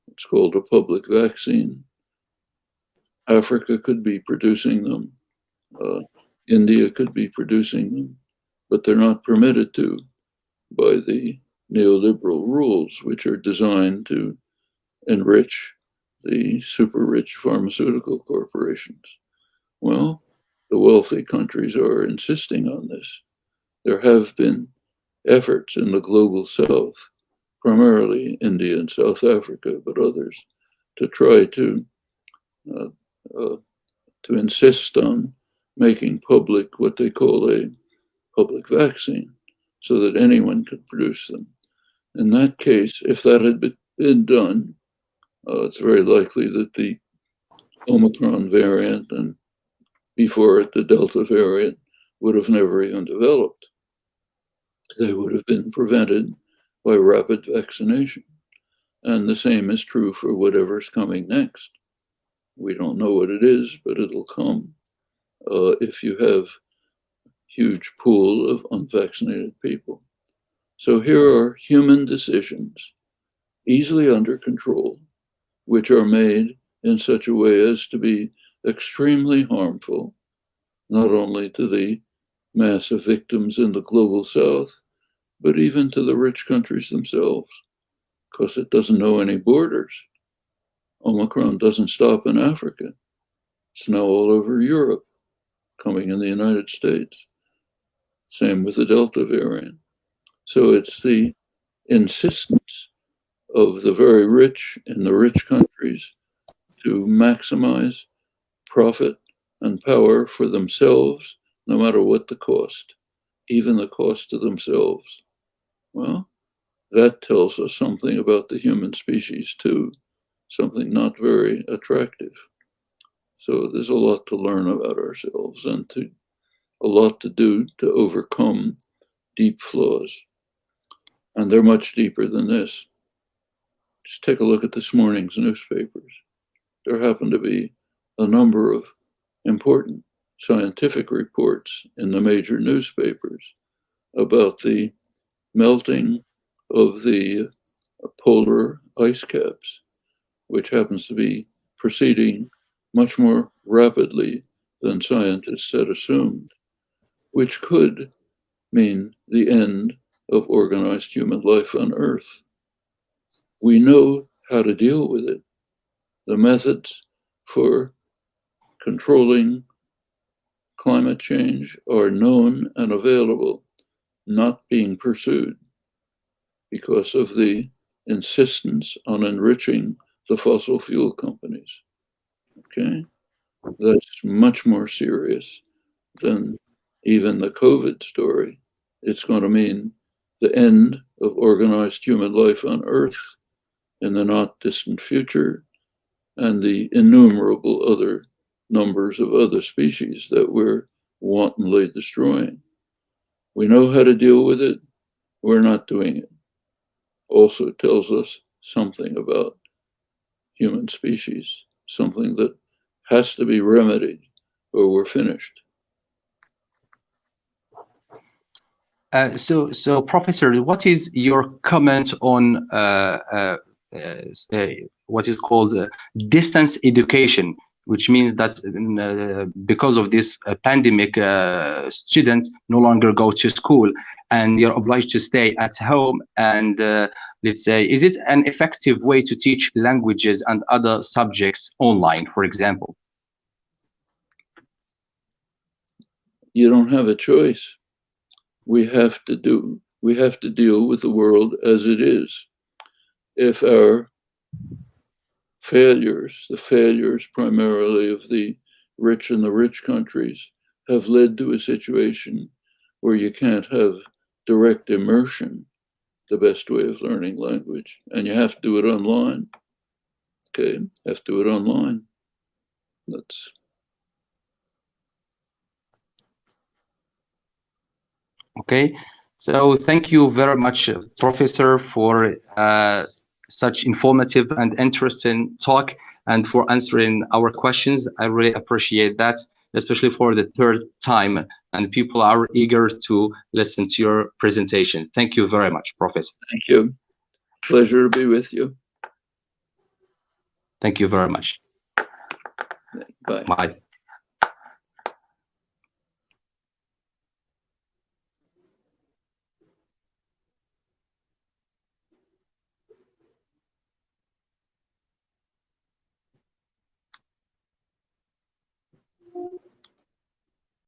It's called a public vaccine. Africa could be producing them. India could be producing them, but they're not permitted to by the neoliberal rules, which are designed to enrich the super rich pharmaceutical corporations. Well, the wealthy countries are insisting on this. There have been efforts in the global south, primarily India and South Africa, but others, to try to insist on making public what they call a public vaccine, so that anyone could produce them. In that case, if that had been done, it's very likely that the Omicron variant and before it the Delta variant would have never even developed. They would have been prevented by rapid vaccination. And the same is true for whatever's coming next. We don't know what it is, but it'll come if you have huge pool of unvaccinated people. So here are human decisions, easily under control, which are made in such a way as to be extremely harmful, not only to the mass of victims in the global south, but even to the rich countries themselves, because it doesn't know any borders. Omicron doesn't stop in Africa. It's now all over Europe, coming in the United States. Same with the Delta variant. So it's the insistence of the very rich in the rich countries to maximize profit and power for themselves, no matter what the cost, even the cost to themselves. Well, that tells us something about the human species too, something not very attractive. So there's a lot to learn about ourselves and a lot to do to overcome deep flaws. And they're much deeper than this. Just take a look at this morning's newspapers. There happen to be a number of important scientific reports in the major newspapers about the melting of the polar ice caps, which happens to be proceeding much more rapidly than scientists had assumed, which could mean the end of organized human life on Earth. We know how to deal with it. The methods for controlling climate change are known and available, not being pursued because of the insistence on enriching the fossil fuel companies. Okay? That's much more serious than even the COVID story. It's going to mean the end of organized human life on Earth in the not distant future, and the innumerable other numbers of other species that we're wantonly destroying. We know how to deal with it. We're not doing it. Also tells us something about human species, something that has to be remedied or we're finished. So, Professor, what is your comment on what is called distance education, which means that because of this pandemic, students no longer go to school and you're obliged to stay at home? And let's say, is it an effective way to teach languages and other subjects online, for example? You don't have a choice. We have to deal with the world as it is. If our failures, the failures primarily of the rich in the rich countries, have led to a situation where you can't have direct immersion, the best way of learning language, and you have to do it online. Okay, have to do it online. That's okay. So thank you very much, Professor, for such informative and interesting talk and for answering our questions. I really appreciate that, especially for the third time, and people are eager to listen to your presentation. Thank you very much, Professor. Thank you. Pleasure to be with you. Thank you very much. Bye. Bye.